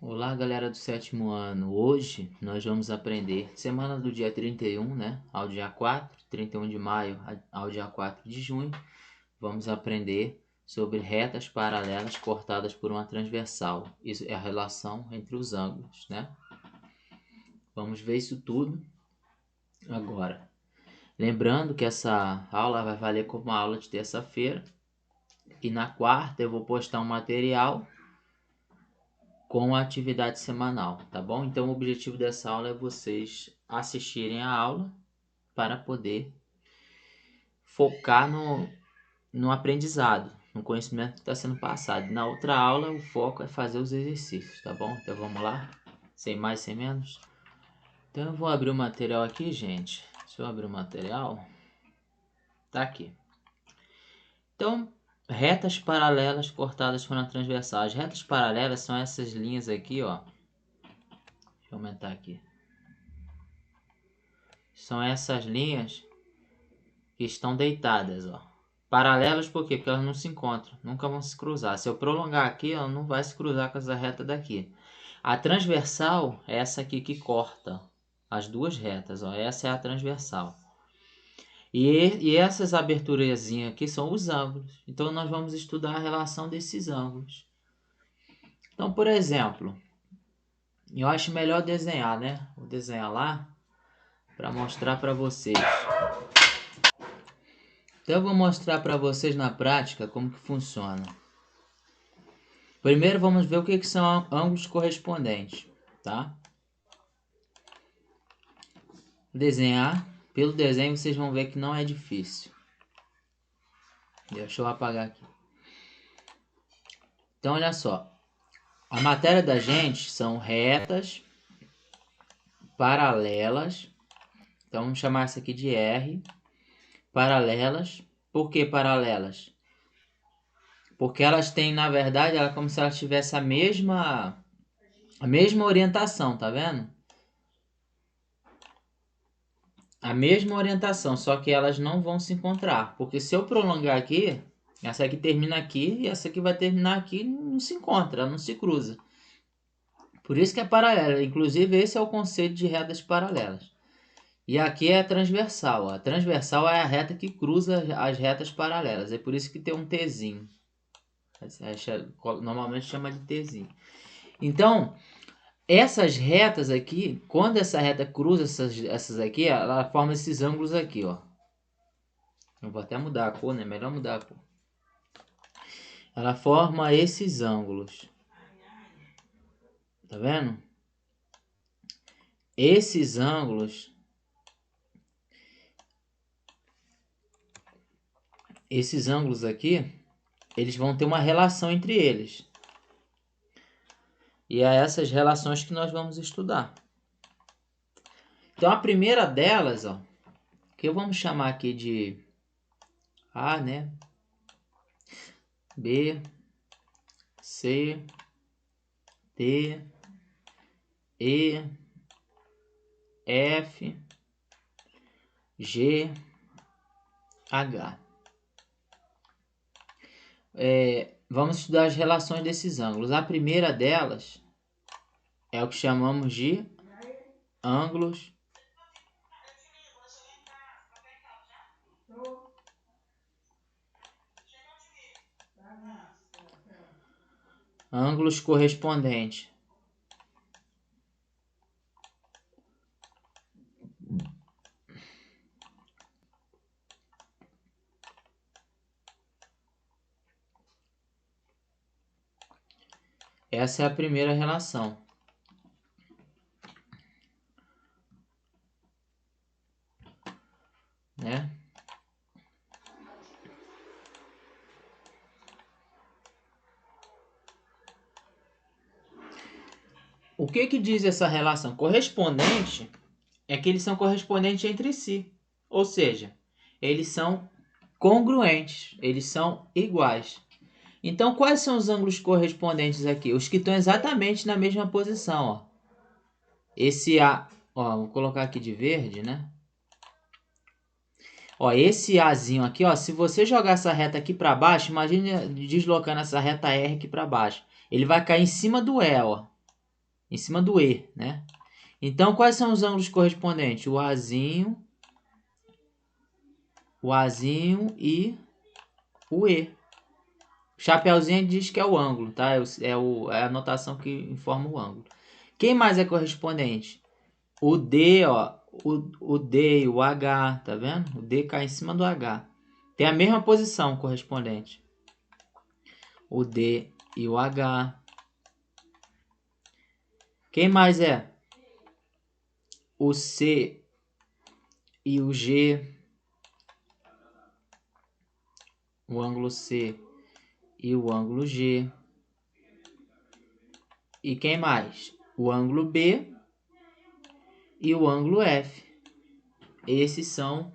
Olá, galera do sétimo ano. Hoje nós vamos aprender semana do dia 31, né, ao dia 4, 31 de maio ao dia 4 de junho. Vamos aprender sobre retas paralelas cortadas por uma transversal. Isso é a relação entre os ângulos, né? Vamos ver isso tudo agora. Lembrando que essa aula vai valer como aula de terça-feira e na quarta eu vou postar um material com a atividade semanal, tá bom? Então o objetivo dessa aula é vocês assistirem a aula para poder focar no aprendizado, no conhecimento que está sendo passado. Na outra aula o foco é fazer os exercícios, tá bom? Então vamos lá, sem mais, sem menos. Então eu vou abrir o material aqui, gente. Deixa eu abrir o material. Tá aqui. Então, retas paralelas cortadas por uma transversal. As retas paralelas são essas linhas aqui, ó. Deixa eu aumentar aqui. São essas linhas que estão deitadas, ó. Paralelas por quê? Porque elas não se encontram, nunca vão se cruzar. Se eu prolongar aqui, ela não vai se cruzar com essa reta daqui. A transversal é essa aqui que corta as duas retas, ó. Essa é a transversal. E essas aberturazinhas aqui são os ângulos. Então nós vamos estudar a relação desses ângulos. Então, por exemplo, eu acho melhor desenhar, né? Vou desenhar lá para mostrar para vocês. Então eu vou mostrar para vocês na prática como que funciona. Primeiro vamos ver o que são ângulos correspondentes, tá? Desenhar. Pelo desenho vocês vão ver que não é difícil. Deixa eu apagar aqui. Então olha só. A matéria da gente são retas paralelas. Então vamos chamar isso aqui de R. Paralelas. Por que paralelas? Porque elas têm, na verdade, ela é como se elas tivessem a mesma orientação, tá vendo? A mesma orientação, só que elas não vão se encontrar. Porque se eu prolongar aqui, essa aqui termina aqui e essa aqui vai terminar aqui, não se encontra, não se cruza. Por isso que é paralela. Inclusive, esse é o conceito de retas paralelas. E aqui é a transversal. A transversal é a reta que cruza as retas paralelas. É por isso que tem um Tzinho. Normalmente chama de Tzinho. Então, essas retas aqui, quando essa reta cruza essas aqui, ela forma esses ângulos aqui, ó. Eu vou até mudar a cor, né? Melhor mudar a cor. Ela forma esses ângulos. Tá vendo? Esses ângulos aqui, eles vão ter uma relação entre eles. E é essas relações que nós vamos estudar. Então a primeira delas, ó, que eu vamos chamar aqui de A, né? B, C, D, E, F, G, H. Vamos estudar as relações desses ângulos. A primeira delas é o que chamamos de ângulos correspondentes. Essa é a primeira relação. Né? O que diz essa relação? Correspondente é que eles são correspondentes entre si. Ou seja, eles são congruentes, eles são iguais. Então, quais são os ângulos correspondentes aqui? Os que estão exatamente na mesma posição, ó. Esse A, ó, vou colocar aqui de verde, né? Ó, esse Azinho aqui, ó, se você jogar essa reta aqui para baixo, imagine deslocando essa reta R aqui para baixo. Ele vai cair em cima do E, ó. em cima do E, né? Então, quais são os ângulos correspondentes? O Azinho e o E. Chapeuzinho diz que é o ângulo, tá? É a notação que informa o ângulo. Quem mais é correspondente? O D, ó. O D e o H, tá vendo? O D cai em cima do H. Tem a mesma posição correspondente. O D e o H. Quem mais é? O C e o G. O ângulo C e o ângulo G. E quem mais? O ângulo B e o ângulo F. Esses são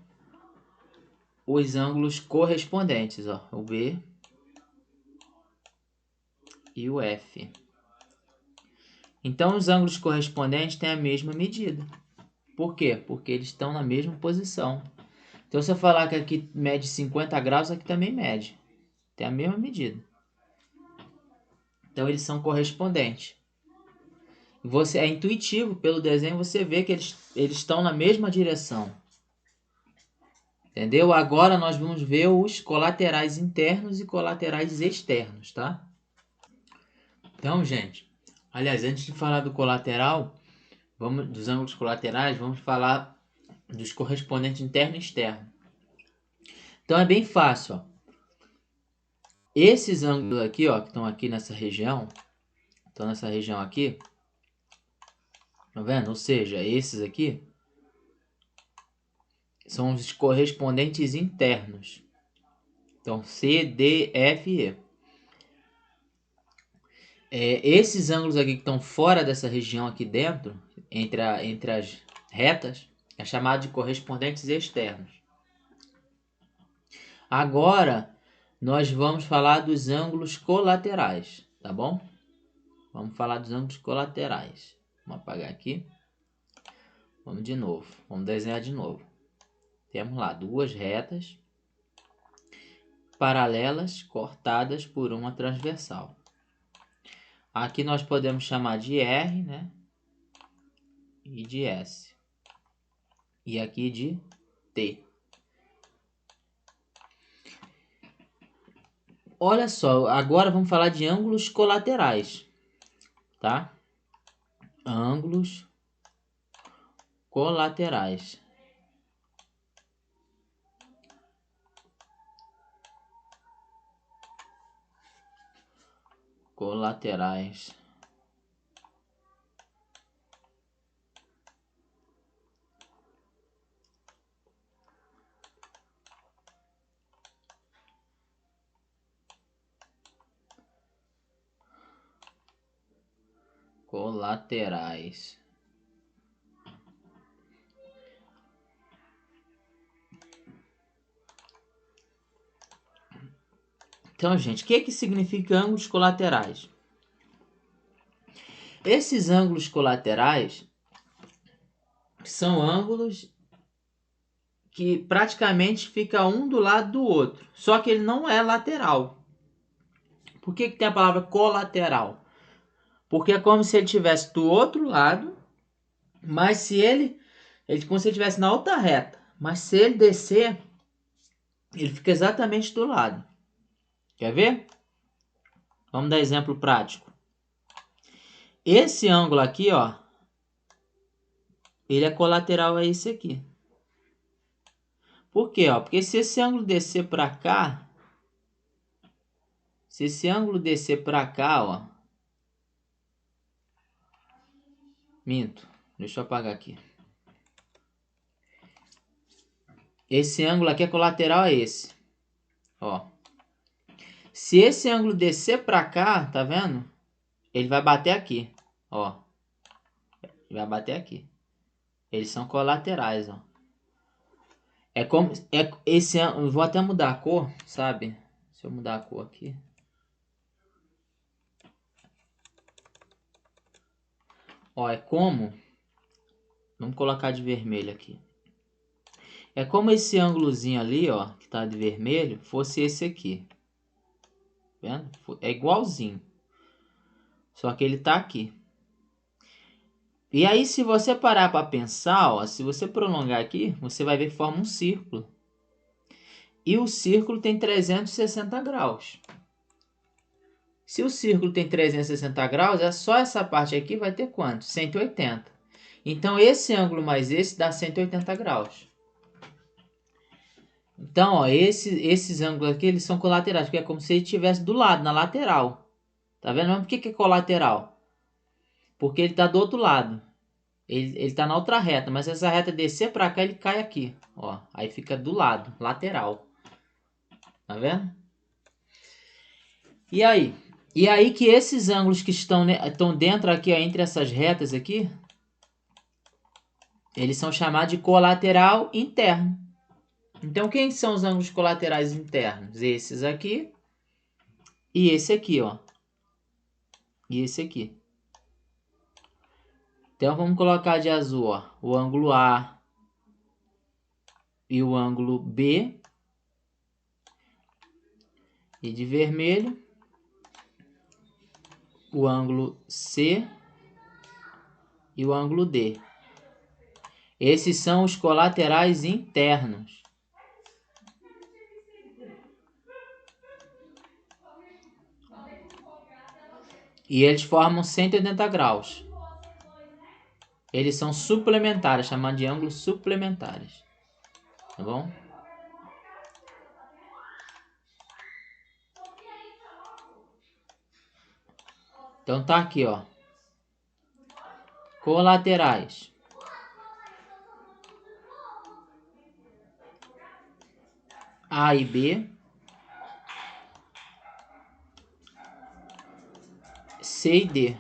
os ângulos correspondentes, ó. O B e o F. Então, os ângulos correspondentes têm a mesma medida. Por quê? Porque eles estão na mesma posição. Então, se eu falar que aqui mede 50 graus, aqui também mede. Tem a mesma medida. Então, eles são correspondentes. É intuitivo, pelo desenho, você vê que eles estão na mesma direção. Entendeu? Agora nós vamos ver os colaterais internos e colaterais externos, tá? Então, gente, aliás, antes de falar do colateral, dos ângulos colaterais, vamos falar dos correspondentes interno e externo. Então, é bem fácil, ó. Esses ângulos aqui, ó, que estão aqui nessa região, estão nessa região aqui, tá vendo? Ou seja, esses aqui são os correspondentes internos. Então, C, D, F e E. Esses ângulos aqui que estão fora dessa região aqui dentro, entre as retas, é chamado de correspondentes externos. Agora, nós vamos falar dos ângulos colaterais, tá bom? Vamos falar dos ângulos colaterais. Vamos apagar aqui. Vamos de novo. Vamos desenhar de novo. Temos lá duas retas paralelas cortadas por uma transversal. Aqui nós podemos chamar de R, né? E de S. E aqui de T. Olha só, agora vamos falar de ângulos colaterais, tá? Ângulos colaterais. Colaterais. Colaterais. Então, gente, o que significa ângulos colaterais? Esses ângulos colaterais são ângulos que praticamente fica um do lado do outro, só que ele não é lateral. Por que tem a palavra colateral? Porque é como se ele estivesse do outro lado, mas se ele como se ele estivesse na outra reta, mas se ele descer, ele fica exatamente do lado. Quer ver? Vamos dar exemplo prático. Esse ângulo aqui, ó, ele é colateral a esse aqui. Por quê? Ó? Porque se esse ângulo descer para cá, ó, minto, deixa eu apagar aqui. Esse ângulo aqui é colateral a esse, ó. Se esse ângulo descer para cá, tá vendo? Ele vai bater aqui, ó. Ele vai bater aqui. Eles são colaterais, ó. É como esse ângulo, vou até mudar a cor, sabe? Se eu mudar a cor aqui. Ó, é como, vamos colocar de vermelho aqui. É como esse ângulozinho ali, ó, que tá de vermelho, fosse esse aqui. Vendo? É igualzinho. Só que ele tá aqui. E aí, se você parar para pensar, ó, se você prolongar aqui, você vai ver que forma um círculo. E o círculo tem 360 graus. Se o círculo tem 360 graus, é só essa parte aqui vai ter quanto? 180. Então, esse ângulo mais esse dá 180 graus. Então, ó, esses ângulos aqui, eles são colaterais, porque é como se ele estivesse do lado, na lateral. Tá vendo? Mas por que é colateral? Porque ele está do outro lado. Ele está na outra reta, mas essa reta descer para cá, ele cai aqui. Ó, aí fica do lado, lateral. Tá vendo? E aí? E aí que esses ângulos que estão dentro aqui, ó, entre essas retas aqui, eles são chamados de colateral interno. Então, quem são os ângulos colaterais internos? Esses aqui e esse aqui, ó. E esse aqui. Então, vamos colocar de azul, ó, o ângulo A e o ângulo B. E de vermelho, o ângulo C e o ângulo D. Esses são os colaterais internos. E eles formam 180 graus. Eles são suplementares, chamando de ângulos suplementares. Tá bom? Então tá aqui, ó. Colaterais. A e B. C e D.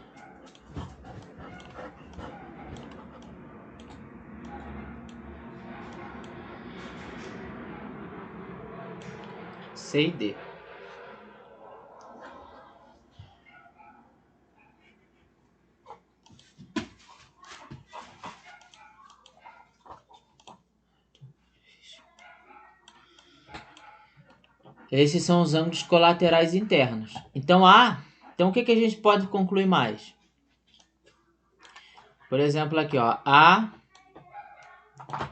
C e D. Esses são os ângulos colaterais internos. Então, então o que a gente pode concluir mais? Por exemplo, aqui, ó, A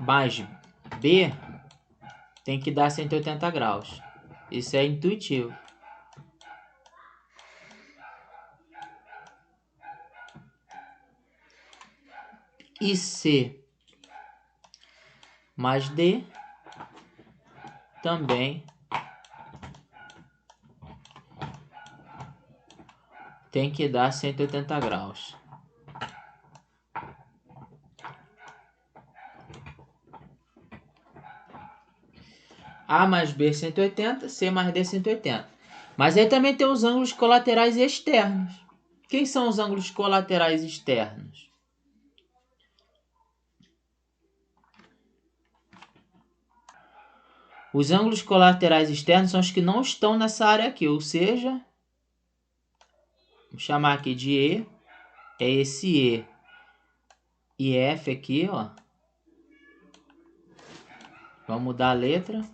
mais B tem que dar 180 graus. Isso é intuitivo. E C mais D também tem que dar 180 graus. A mais B 180, C mais D 180. Mas aí também tem os ângulos colaterais externos. Quem são os ângulos colaterais externos? Os ângulos colaterais externos são os que não estão nessa área aqui, ou seja, vou chamar aqui de E, é esse E F aqui, ó. Vamos mudar a letra.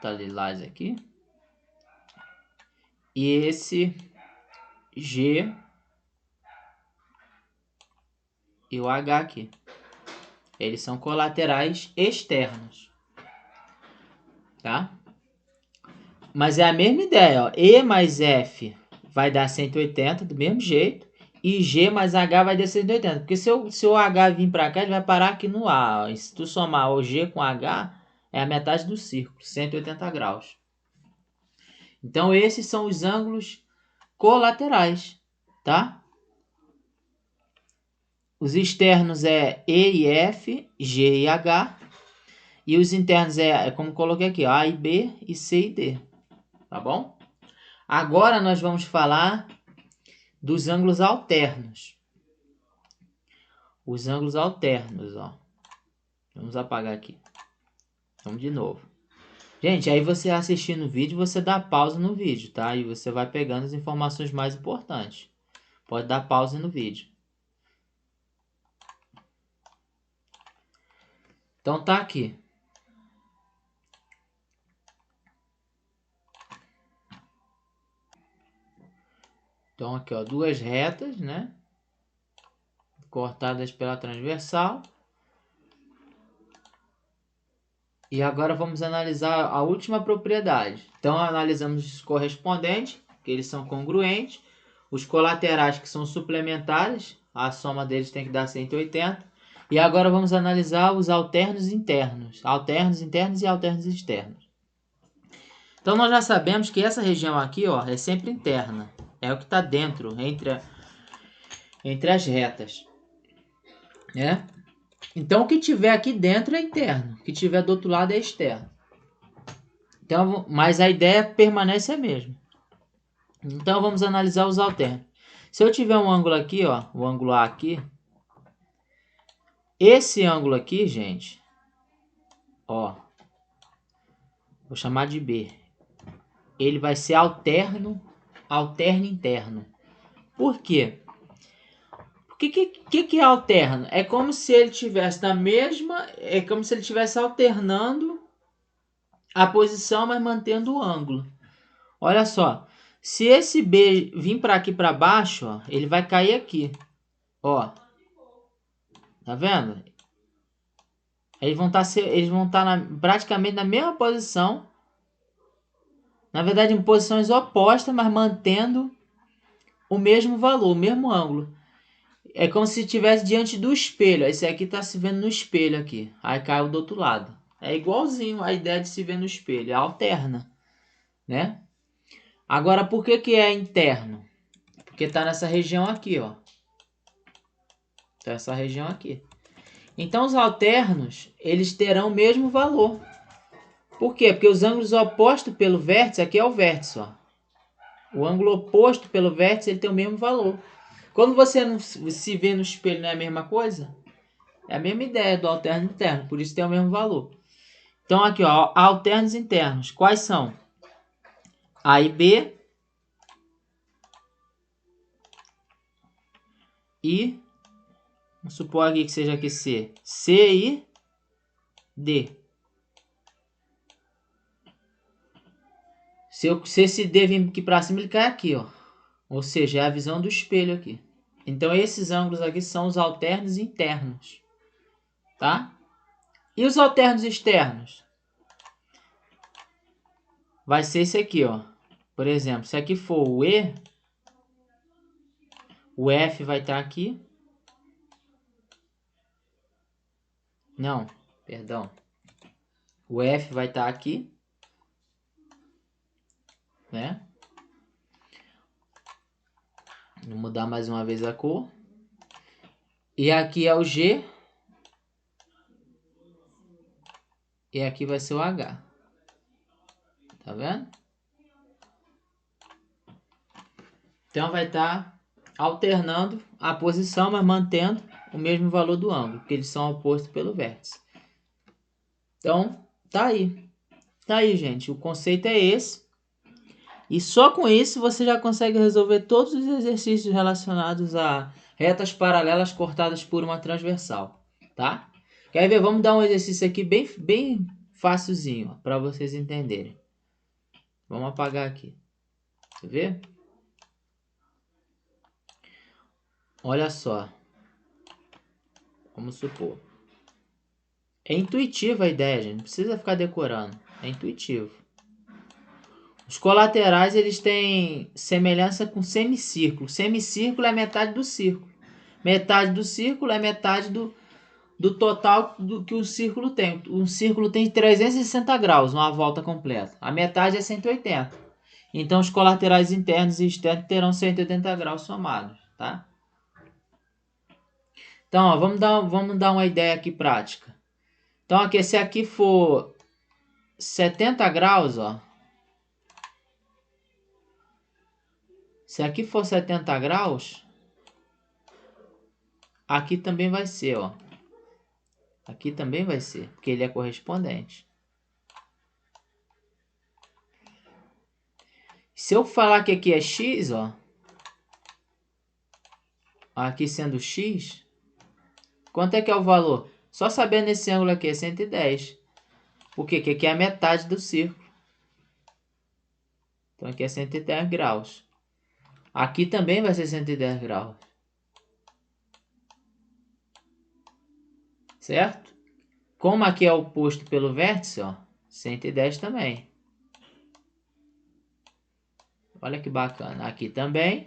Tá lilás aqui. E esse G e o H aqui. Eles são colaterais externos. Tá? Mas é a mesma ideia, ó. E mais F vai dar 180 do mesmo jeito. E G mais H vai dar 180. Porque se o H vir para cá, ele vai parar aqui no A. Ó. E se tu somar o G com H, é a metade do círculo, 180 graus. Então, esses são os ângulos colaterais, tá? Os externos é E e F, G e H. E os internos é como coloquei aqui, A e B e C e D. Tá bom? Agora nós vamos falar dos ângulos alternos. Os ângulos alternos, ó. Vamos apagar aqui. Vamos de novo. Gente, aí você assistindo o vídeo, você dá pausa no vídeo, tá? E você vai pegando as informações mais importantes. Pode dar pausa no vídeo. Então tá aqui. Então aqui, ó, duas retas, né? Cortadas pela transversal. E agora vamos analisar a última propriedade. Então analisamos os correspondentes, que eles são congruentes. Os colaterais, que são suplementares, a soma deles tem que dar 180. E agora vamos analisar os alternos internos. Alternos internos e alternos externos. Então nós já sabemos que essa região aqui, ó, é sempre interna. É o que está dentro, entre as retas. Né? Então o que tiver aqui dentro é interno. O que tiver do outro lado é externo. Então, mas a ideia permanece a mesma. Então vamos analisar os alternos. Se eu tiver um ângulo aqui, ó, o ângulo A aqui, esse ângulo aqui, gente, ó, vou chamar de B. Ele vai ser alterno interno. Por quê? Porque que é alterno? É como se ele tivesse é como se ele estivesse alternando a posição, mas mantendo o ângulo. Olha só, se esse B vir para aqui para baixo, ó, ele vai cair aqui, ó. Tá vendo? Eles vão estar praticamente na mesma posição. Na verdade, em posições opostas, mas mantendo o mesmo valor, o mesmo ângulo. É como se estivesse diante do espelho. Esse aqui está se vendo no espelho aqui. Aí caiu do outro lado. É igualzinho a ideia de se ver no espelho. É alterna, né? Agora, por que é interno? Porque está nessa região aqui, ó. Tá essa região aqui. Então, os alternos, eles terão o mesmo valor. Por quê? Porque os ângulos opostos pelo vértice, aqui é o vértice, ó. O ângulo oposto pelo vértice, ele tem o mesmo valor. Quando você não se vê no espelho, não é a mesma coisa? É a mesma ideia do alterno interno, por isso tem o mesmo valor. Então aqui, ó, alternos internos. Quais são? A e B. E, vamos supor aqui que seja aqui C. C e D. Se esse D vir aqui para cima, ele cai aqui, ó. Ou seja, é a visão do espelho aqui. Então esses ângulos aqui são os alternos internos. Tá? E os alternos externos? Vai ser esse aqui, ó. Por exemplo, se aqui for o E, o F vai estar aqui. Não, perdão. O F vai estar aqui. Né? Vou mudar mais uma vez a cor. E aqui é o G. E aqui vai ser o H. Tá vendo? Então vai estar alternando a posição, mas mantendo o mesmo valor do ângulo, porque eles são opostos pelo vértice. Então, tá aí. Tá aí, gente. O conceito é esse. E só com isso você já consegue resolver todos os exercícios relacionados a retas paralelas cortadas por uma transversal, tá? Quer ver? Vamos dar um exercício aqui bem facilzinho, para vocês entenderem. Vamos apagar aqui. Você vê? Olha só. Vamos supor. É intuitiva a ideia, gente. Não precisa ficar decorando. É intuitivo. Os colaterais, eles têm semelhança com semicírculo. Semicírculo é metade do círculo. Metade do círculo é metade do total do que o círculo tem. Um círculo tem 360 graus, uma volta completa. A metade é 180. Então, os colaterais internos e externos terão 180 graus somados, tá? Então, ó, vamos dar uma ideia aqui prática. Então, aqui, se aqui for 70 graus, ó. Se aqui for 70 graus, aqui também vai ser, ó. Aqui também vai ser, porque ele é correspondente. Se eu falar que aqui é x, ó. Aqui sendo x, quanto é que é o valor? Só sabendo esse ângulo aqui é 110. Por quê? Porque aqui é a metade do círculo. Então aqui é 110 graus. Aqui também vai ser 110 graus. Certo? Como aqui é oposto pelo vértice, ó, 110 também. Olha que bacana. Aqui também.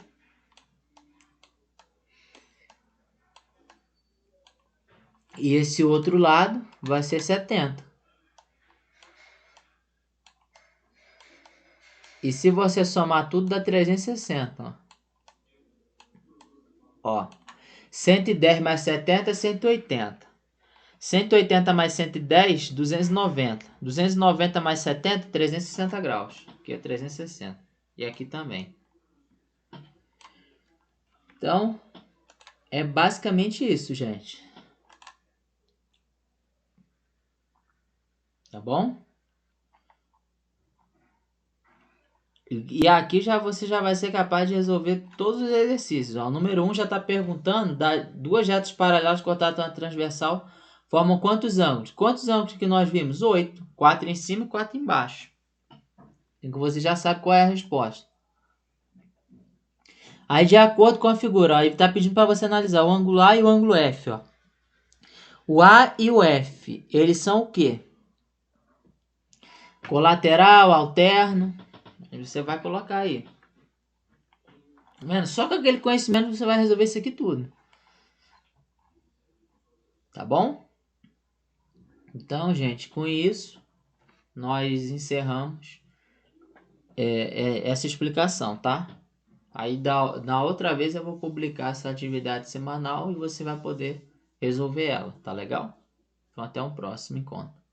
E esse outro lado vai ser 70. E se você somar tudo, dá 360, ó. 110 mais 70 é 180. 180 mais 110, 290. 290 mais 70, 360 graus. Aqui é 360. E aqui também. Então, é basicamente isso, gente. Tá bom? E aqui você já vai ser capaz de resolver todos os exercícios. Ó, o número 1 já está perguntando, duas retas paralelas cortadas na transversal formam quantos ângulos? Quantos ângulos que nós vimos? 8. 4 em cima e 4 embaixo. Então você já sabe qual é a resposta. Aí de acordo com a figura, ó, ele está pedindo para você analisar o ângulo A e o ângulo F. Ó. O A e o F, eles são o quê? Colateral, alterno. Você vai colocar aí. Mano, só com aquele conhecimento você vai resolver isso aqui tudo. Tá bom? Então, gente, com isso, nós encerramos essa explicação, tá? Aí, na outra vez, eu vou publicar essa atividade semanal e você vai poder resolver ela, tá legal? Então, até um próximo encontro.